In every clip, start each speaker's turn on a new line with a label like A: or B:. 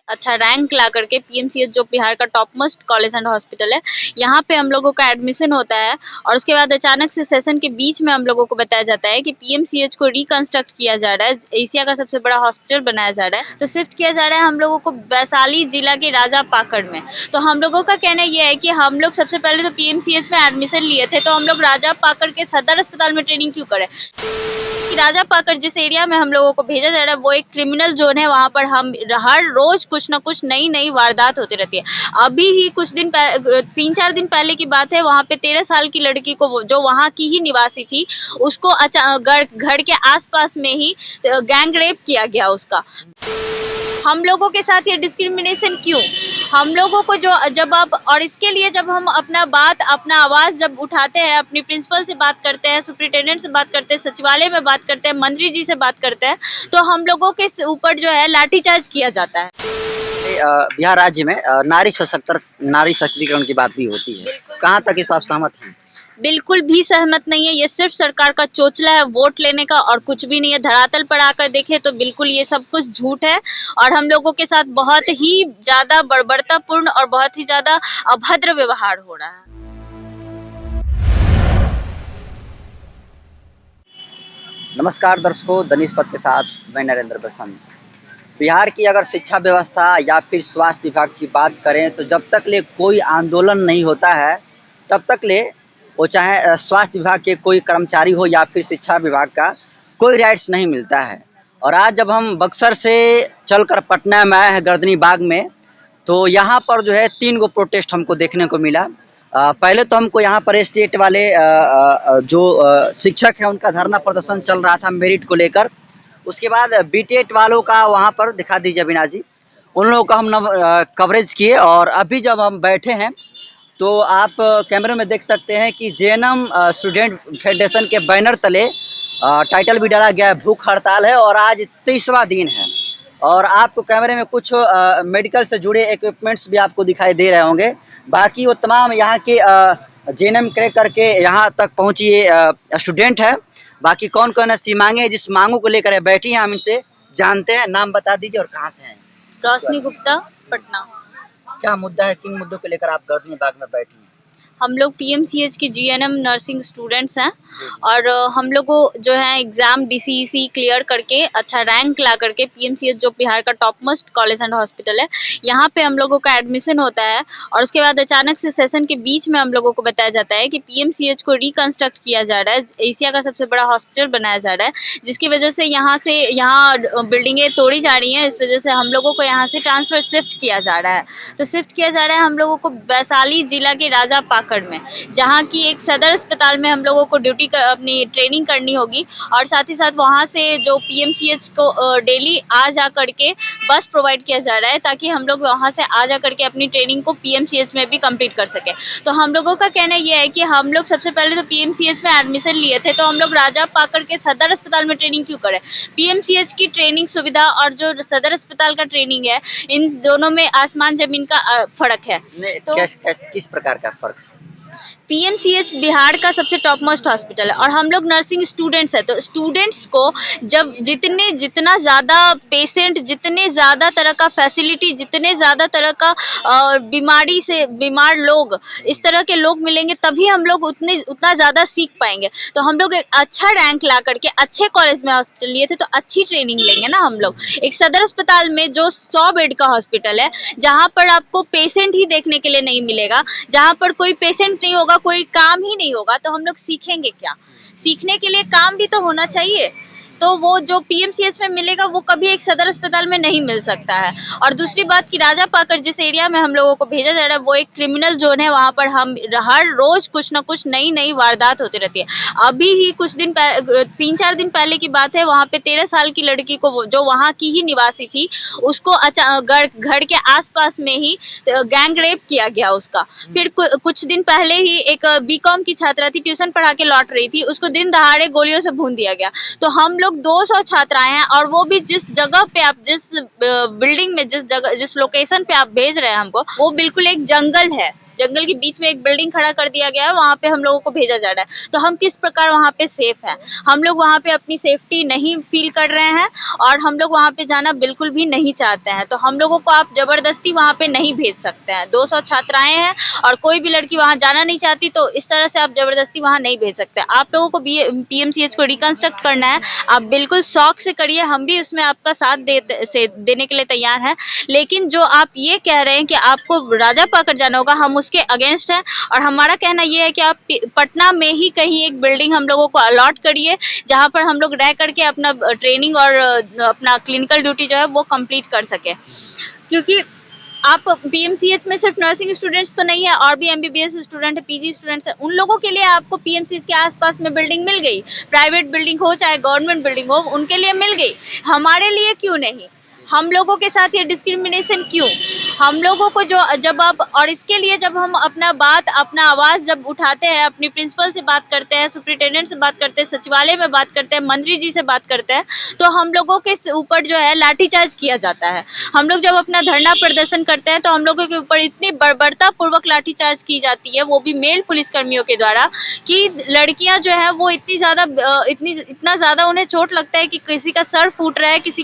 A: अच्छा रैंक ला करके पीएमसीएच जो बिहार का top most college and hospital है, यहाँ पे हम लोगों का एडमिशन होता है और उसके बाद अचानक से सेशन के बीच में हम लोगों को बताया जाता है कि पीएमसीएच को रिकंस्ट्रक्ट किया जा रहा है, एशिया का सबसे बड़ा हॉस्पिटल बनाया जा रहा है, तो शिफ्ट किया जा रहा है हम लोगों को वैशाली जिला के राजा पाकड़ में। तो हम लोगों का कहना ये है कि हम लोग सबसे पहले तो पीएमसीएच में एडमिशन लिए थे, तो हम लोग राजा पाकड़ के सदर अस्पताल में ट्रेनिंग क्यों करें? कि राजा पाकड़ जिस एरिया में हम लोगों को भेजा जा रहा है वो एक क्रिमिनल जोन है, वहाँ पर हम हर रोज कुछ ना कुछ नई नई वारदात होती रहती है। अभी ही कुछ दिन 3-4 दिन पहले की बात है, वहाँ पे 13 साल की लड़की को जो वहाँ की ही निवासी थी उसको घर के आसपास में ही गैंग रेप किया गया उसका। हम लोगों के साथ ये डिस्क्रिमिनेशन क्यों? हम लोगों को जो जब आप और इसके लिए जब हम अपना आवाज जब उठाते हैं, अपनी प्रिंसिपल से बात करते हैं, सुपरिटेंडेंट से बात करते हैं, सचिवालय में बात करते हैं, मंत्री जी से बात करते हैं, तो हम लोगों के ऊपर जो है लाठीचार्ज किया जाता है।
B: बिहार राज्य में नारी सशक्तिकरण की बात भी होती है, कहाँ तक इस पर आप सहमत हैं?
A: बिल्कुल भी सहमत नहीं है, ये सिर्फ सरकार का चोचला है वोट लेने का और कुछ भी नहीं है। धरातल पर आकर देखें तो बिल्कुल ये सब कुछ झूठ है और हम लोगों के साथ बहुत ही ज्यादा बर्बरतापूर्ण और बहुत ही ज्यादा अभद्र व्यवहार हो रहा है।
B: नमस्कार दर्शकों, दनिश पथ के साथ मैं नरेंद्र बसंत। बिहार की अगर शिक्षा व्यवस्था या फिर स्वास्थ्य विभाग की बात करें तो जब तक ले कोई आंदोलन नहीं होता है तब तक ले वो चाहे स्वास्थ्य विभाग के कोई कर्मचारी हो या फिर शिक्षा विभाग का कोई राइट्स नहीं मिलता है। और आज जब हम बक्सर से चलकर पटना में आए हैं गर्दनी बाग में, तो यहाँ पर जो है 3 गो प्रोटेस्ट हमको देखने को मिला। पहले तो हमको यहाँ पर स्टेट वाले जो शिक्षक हैं उनका धरना प्रदर्शन चल रहा था मेरिट को लेकर। उसके बाद बीटेट वालों का वहाँ पर दिखा दीजिए अविनाश जी, उन लोगों का हम कवरेज किए। और अभी जब हम बैठे हैं तो आप कैमरे में देख सकते हैं कि जेएनएम स्टूडेंट फेडरेशन के बैनर तले टाइटल भी डाला गया है, भूख हड़ताल है और आज 30वां दिन है। और आपको कैमरे में कुछ मेडिकल से जुड़े इक्विपमेंट्स भी आपको दिखाई दे रहे होंगे। बाकी वो तमाम यहाँ के जेएनएम क्रैक करके यहाँ तक पहुँची स्टूडेंट है। बाकी कौन कौन ऐसी मांगे हैं जिस मांगों को लेकर बैठी हैं हम इनसे जानते हैं। नाम बता दीजिए और कहाँ से हैं?
A: रोशनी गुप्ता, पटना।
B: क्या मुद्दा है, किन मुद्दों को लेकर आप गर्दनी बाग में बैठी हैं?
A: हम लोग पीएमसीएच की जीएनएम नर्सिंग स्टूडेंट्स हैं और हम लोग को जो है एग्जाम डीसीईसी क्लियर करके अच्छा रैंक ला करके पीएमसीएच जो बिहार का top most college and hospital है, यहाँ पे हम लोगों का एडमिशन होता है और उसके बाद अचानक से सेशन के बीच में हम लोगों को बताया जाता है कि पीएमसीएच को रिकंस्ट्रक्ट किया जा रहा है, एशिया का सबसे बड़ा हॉस्पिटल बनाया जा रहा है, जिसकी वजह से यहाँ बिल्डिंगें तोड़ी जा रही हैं। इस वजह से हम लोगों को यहाँ से ट्रांसफर शिफ्ट किया जा रहा है। तो शिफ्ट किया जा रहा है हम लोगों को वैशाली जिला के राजा पाकड़ में, जहाँ की एक सदर अस्पताल में हम लोगों को अपनी ट्रेनिंग करनी होगी और साथ ही साथ वहाँ से जो पीएमसीएच को डेली आ जा करके बस प्रोवाइड किया जा रहा है ताकि हम लोग वहाँ से आ जा करके अपनी ट्रेनिंग को पीएमसीएच में भी कंप्लीट कर सके। तो हम लोगों का कहना यह है कि हम लोग सबसे पहले तो पीएमसीएच में एडमिशन लिए थे, तो हम लोग राजा पाकड़ के सदर अस्पताल में ट्रेनिंग क्यों करें? पीएमसीएच की ट्रेनिंग सुविधा और जो सदर अस्पताल का ट्रेनिंग है, इन दोनों में आसमान जमीन का फर्क है। तो
B: किस प्रकार का फर्क?
A: पीएमसीएच बिहार का सबसे टॉप मोस्ट हॉस्पिटल है और हम लोग नर्सिंग स्टूडेंट्स हैं, तो स्टूडेंट्स को जब जितना ज़्यादा पेशेंट, जितने ज़्यादा तरह का फैसिलिटी, जितने ज़्यादा तरह का बीमारी से बीमार लोग, इस तरह के लोग मिलेंगे तभी हम लोग उतना ज़्यादा सीख पाएंगे। तो हम लोग एक अच्छा रैंक ला करके अच्छे कॉलेज में हॉस्पिटल लिए थे तो अच्छी ट्रेनिंग लेंगे ना हम लोग। एक सदर अस्पताल में जो 100 बेड का हॉस्पिटल है, जहाँ पर आपको पेशेंट ही देखने के लिए नहीं मिलेगा, जहाँ पर कोई पेशेंट नहीं होगा, कोई काम ही नहीं होगा, तो हम लोग सीखेंगे क्या? सीखने के लिए काम भी तो होना चाहिए। तो वो जो पीएमसीएच में मिलेगा वो कभी एक सदर अस्पताल में नहीं मिल सकता है। और दूसरी बात कि राजा पाकड़ जिस एरिया में हम लोगों को भेजा जा रहा है वो एक क्रिमिनल जोन है, वहाँ पर हम हर रोज कुछ ना कुछ नई नई वारदात होती रहती है। अभी ही कुछ दिन 3-4 दिन पहले की बात है, वहाँ पे 13 साल की लड़की को जो वहाँ की ही निवासी थी उसको घर के आसपास में ही गैंग रेप किया गया उसका। फिर कुछ दिन पहले ही एक बीकॉम की छात्रा थी, ट्यूशन पढ़ा के लौट रही थी, उसको दिन दहाड़े गोलियों से भून दिया गया। तो हम लोग 200 छात्राएं हैं और वो भी जिस जगह पे आप, जिस बिल्डिंग में, जिस लोकेशन पे आप भेज रहे हैं हमको, वो बिल्कुल एक जंगल है। जंगल के बीच में एक बिल्डिंग खड़ा कर दिया गया है, वहाँ पे हम लोगों को भेजा जा रहा है। तो हम किस प्रकार वहाँ पे सेफ है? हम लोग वहाँ पे अपनी सेफ्टी नहीं फील कर रहे हैं और हम लोग वहाँ पे जाना बिल्कुल भी नहीं चाहते हैं। तो हम लोगों को आप जबरदस्ती वहाँ पे नहीं भेज सकते हैं। 200 छात्राएं हैं और कोई भी लड़की वहाँ जाना नहीं चाहती, तो इस तरह से आप जबरदस्ती वहाँ नहीं भेज सकते। आप लोगों को पीएमसीएच को रिकंस्ट्रक्ट करना है, आप बिल्कुल शौक से करिए, हम भी उसमें आपका साथ देने के लिए तैयार हैं। लेकिन जो आप ये कह रहे हैं कि आपको राजा पाकर जाना होगा, हम उसके अगेंस्ट हैं और हमारा कहना ये है कि आप पटना में ही कहीं एक बिल्डिंग हम लोगों को अलॉट करिए, जहाँ पर हम लोग रह करके अपना ट्रेनिंग और अपना क्लिनिकल ड्यूटी जो है वो कंप्लीट कर सके। क्योंकि आप पीएमसीएच में सिर्फ नर्सिंग स्टूडेंट्स तो नहीं है, और भी एमबीबीएस स्टूडेंट है, पीजी स्टूडेंट्स है, उन लोगों के लिए आपको पीएमसीएच के आसपास में बिल्डिंग मिल गई, प्राइवेट बिल्डिंग हो चाहे गवर्नमेंट बिल्डिंग हो, उनके लिए मिल गई, हमारे लिए क्यों नहीं? हम लोगों के साथ ये डिस्क्रिमिनेशन क्यों? हम लोगों को जो जब आप, और इसके लिए जब हम अपना आवाज़ जब उठाते हैं, अपनी प्रिंसिपल से बात करते हैं, सुपरिटेंडेंट से बात करते हैं, सचिवालय में बात करते हैं, मंत्री जी से बात करते हैं, तो हम लोगों के ऊपर जो है लाठीचार्ज किया जाता है। हम लोग जब अपना धरना प्रदर्शन करते हैं तो हम लोगों के ऊपर इतनी बर्बरता पूर्वक लाठीचार्ज की जाती है, वो भी मेल पुलिसकर्मियों के द्वारा, कि लड़कियां जो है वो इतना ज़्यादा उन्हें चोट लगता है कि किसी का सर फूट रहा है, किसी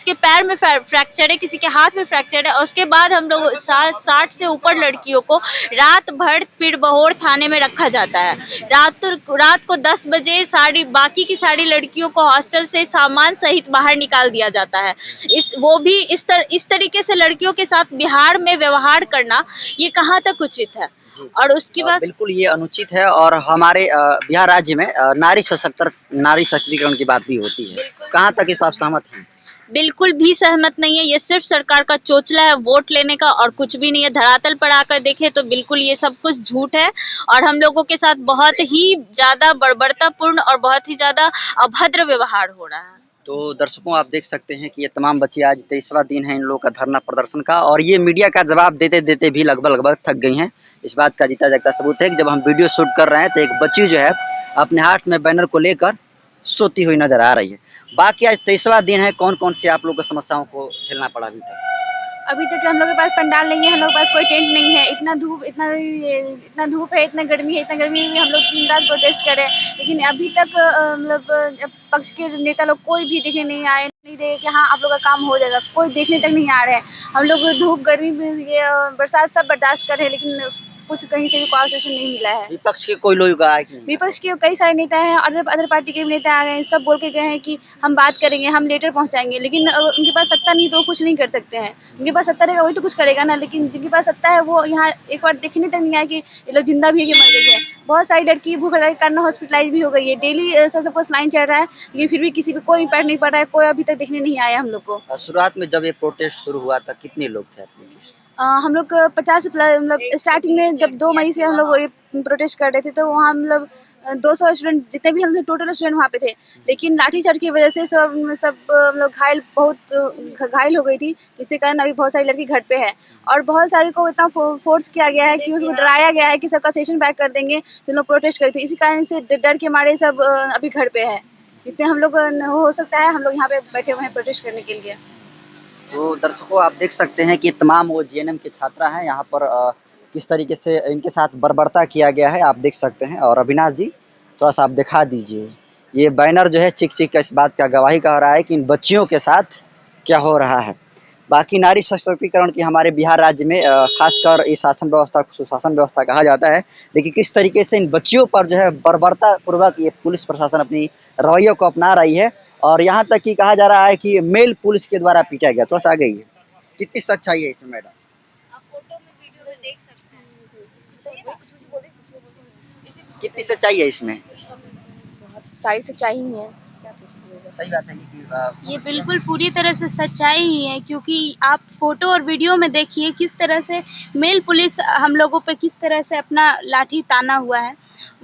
A: के पैर में फ्रैक्चर है, किसी के हाथ में फ्रैक्चर है। और उसके बाद हम लोग 60 से ऊपर लड़कियों को रात भर पिड़बहोर थाने में रखा जाता है। रात को 10 बजे बाकी की सारी लड़कियों को हॉस्टल से सामान सहित बाहर निकाल दिया जाता है। इस तरीके से लड़कियों के साथ बिहार में व्यवहार करना ये कहाँ तक उचित है? और उसके बाद
B: बिल्कुल ये अनुचित है और हमारे बिहार राज्य में नारी सशक्तिकरण की बात भी होती है। कहाँ तक इस पर आप सहमत हैं?
A: बिल्कुल भी सहमत नहीं है। ये सिर्फ सरकार का चोचला है वोट लेने का और कुछ भी नहीं है। धरातल पर आकर देखें तो बिल्कुल ये सब कुछ झूठ है और हम लोगों के साथ बहुत ही ज्यादा बर्बरतापूर्ण और बहुत ही ज्यादा अभद्र व्यवहार हो रहा है।
B: तो दर्शकों आप देख सकते हैं कि ये तमाम बच्ची आज 23वां दिन है इन लोगों का धरना प्रदर्शन का, और ये मीडिया का जवाब देते देते भी लगभग थक गई हैं। इस बात का जीता जागता सबूत है कि जब हम वीडियो शूट कर रहे हैं तो एक बच्ची जो है अपने हाथ में बैनर को लेकर सोती हुई नजर आ रही है। बाकी आज 23वां दिन है, कौन कौन सी आप लोगों को समस्याओं को झेलना पड़ा अभी तक?
C: अभी तक हम लोग के पास पंडाल नहीं है, हम लोग के पास कोई टेंट नहीं है। इतना धूप है, इतना गर्मी में हम लोग दिन रात प्रोटेस्ट कर रहे हैं, लेकिन अभी तक मतलब पक्ष के नेता लोग कोई भी देखने नहीं आए, नहीं देखे कि हाँ आप लोग का काम हो जाएगा, कोई देखने तक नहीं आ रहे हैं। हम लोग धूप गर्मी बरसात सब बर्दाश्त कर रहे हैं, लेकिन कुछ कहीं से भी कोई आश्वासन नहीं मिला है।
B: विपक्ष के कोई लोग आए कि नहीं?
C: विपक्ष के कई सारे नेता हैं और अदर पार्टी के भी नेता आ गए हैं, सब बोल के गए हैं कि हम बात करेंगे, हम लेटर पहुंचाएंगे, लेकिन उनके पास सत्ता नहीं तो वो कुछ नहीं कर सकते हैं। उनके पास सत्ता रहेगा वही तो कुछ करेगा ना, लेकिन जिनके पास सत्ता है वो यहाँ एक बार देखने तक नहीं आया कि ये लोग जिंदा भी है कि मर गई है। बहुत सारी लड़की भूख हड़ताल के कारण हॉस्पिटलाइज भी हो गई है। डेली सबको लाइन चल रहा है, लेकिन फिर भी किसी पे कोई इम्पैक्ट नहीं पड़ रहा है, कोई अभी तक देखने नहीं आया हम लोग को।
B: शुरुआत में जब ये प्रोटेस्ट शुरू हुआ था कितने लोग थे आप लोग?
C: हम लोग 50 प्लस, मतलब स्टार्टिंग में जब 2 मई से हम लोग ये प्रोटेस्ट कर रहे थे तो वहाँ मतलब 200 स्टूडेंट जितने भी हम टोटल स्टूडेंट वहाँ पे थे, लेकिन लाठीचार्ज की वजह से सब मतलब बहुत घायल हो गई थी, जिसके कारण अभी बहुत सारी लड़की घर पे है और बहुत सारे को इतना फोर्स किया गया है कि उसको डराया गया है कि सबका सेशन बैक कर देंगे, तो लोग प्रोटेस्ट करे थे। इसी कारण से डर के मारे सब अभी घर पे है। जितने हम लोग हो सकता है हम लोग यहाँ पे बैठे हुए हैं प्रोटेस्ट करने के लिए।
B: तो दर्शकों आप देख सकते हैं कि तमाम वो जीएनएम के छात्रा हैं, यहाँ पर किस तरीके से इनके साथ बर्बरता किया गया है आप देख सकते हैं। और अविनाश जी थोड़ा सा आप दिखा दीजिए, ये बैनर जो है चिक का इस बात का गवाही कर रहा है कि इन बच्चियों के साथ क्या हो रहा है। बाकी नारी सशक्तिकरण की हमारे बिहार राज्य में खासकर इस शासन व्यवस्था को सुशासन व्यवस्था कहा जाता है, लेकिन किस तरीके से इन बच्चियों पर जो है बर्बरता पूर्वक ये पुलिस प्रशासन अपनी रवैयों को अपना रही है, और यहाँ तक कि कहा जा रहा है कि मेल पुलिस के द्वारा पीटा गया। थोड़ा सा आ गई है, कितनी सच्चाई है इसमें मैडम?
A: आप फोटो में वीडियो में देख सकते हैं।
B: कितनी सच्चाई है इसमें?
C: बहुत सारी सच्चाई ही है।
B: सही बात है कि
D: ये बिल्कुल पूरी तरह से सच्चाई ही है, क्योंकि आप फोटो और वीडियो में देखिए किस तरह से मेल पुलिस हम लोगों पे किस तरह से अपना लाठी ताना हुआ है।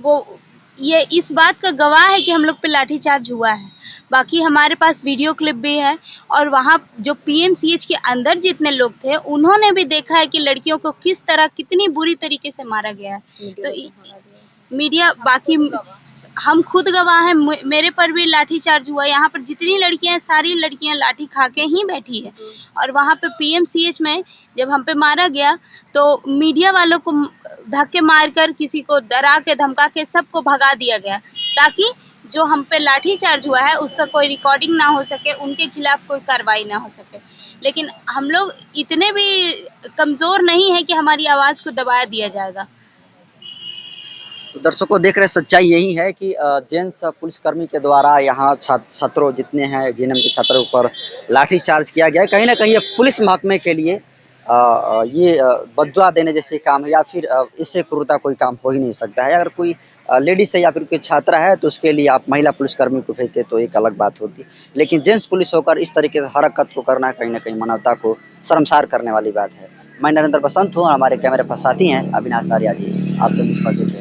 D: वो ये इस बात का गवाह है कि हम लोग पे लाठीचार्ज हुआ है। बाकी हमारे पास वीडियो क्लिप भी है और वहाँ जो पीएमसीएच के अंदर जितने लोग थे उन्होंने भी देखा है कि लड़कियों को किस तरह कितनी बुरी तरीके से मारा गया है। तो मीडिया बाकी हम खुद गवाह हैं, मेरे पर भी लाठीचार्ज हुआ। यहाँ पर जितनी लड़कियां हैं, सारी लड़कियां लाठी खा के ही बैठी है। और वहाँ पे पीएमसीएच में जब हम पे मारा गया तो मीडिया वालों को धक्के मारकर, किसी को डरा के धमका के सबको भगा दिया गया, ताकि जो हम पे लाठीचार्ज हुआ है उसका कोई रिकॉर्डिंग ना हो सके, उनके खिलाफ कोई कार्रवाई ना हो सके। लेकिन हम लोग इतने भी कमज़ोर नहीं है कि हमारी आवाज़ को दबाया दिया जाएगा।
B: तो दर्शकों देख रहे सच्चाई यही है कि जेंट्स पुलिसकर्मी के द्वारा यहाँ छात्रों जितने हैं जीएनएम के छात्रों पर लाठीचार्ज किया गया है। कहीं ना कहीं ये पुलिस महकमे के लिए ये बददुआ देने जैसे काम है, या फिर इससे क्रूरता कोई काम हो ही नहीं सकता है। अगर कोई लेडीज है या फिर कोई छात्रा है तो उसके लिए आप महिला पुलिसकर्मी को भेजते तो एक अलग बात होती, लेकिन जेंट्स पुलिस होकर इस तरीके से हरकत को करना कहीं ना कहीं मानवता को शर्मसार करने वाली बात है। मैं नरेंद्र बसंत हूँ और हमारे कैमरे पर साथी हैं अविनाश आर्या जी। आप तो इस पर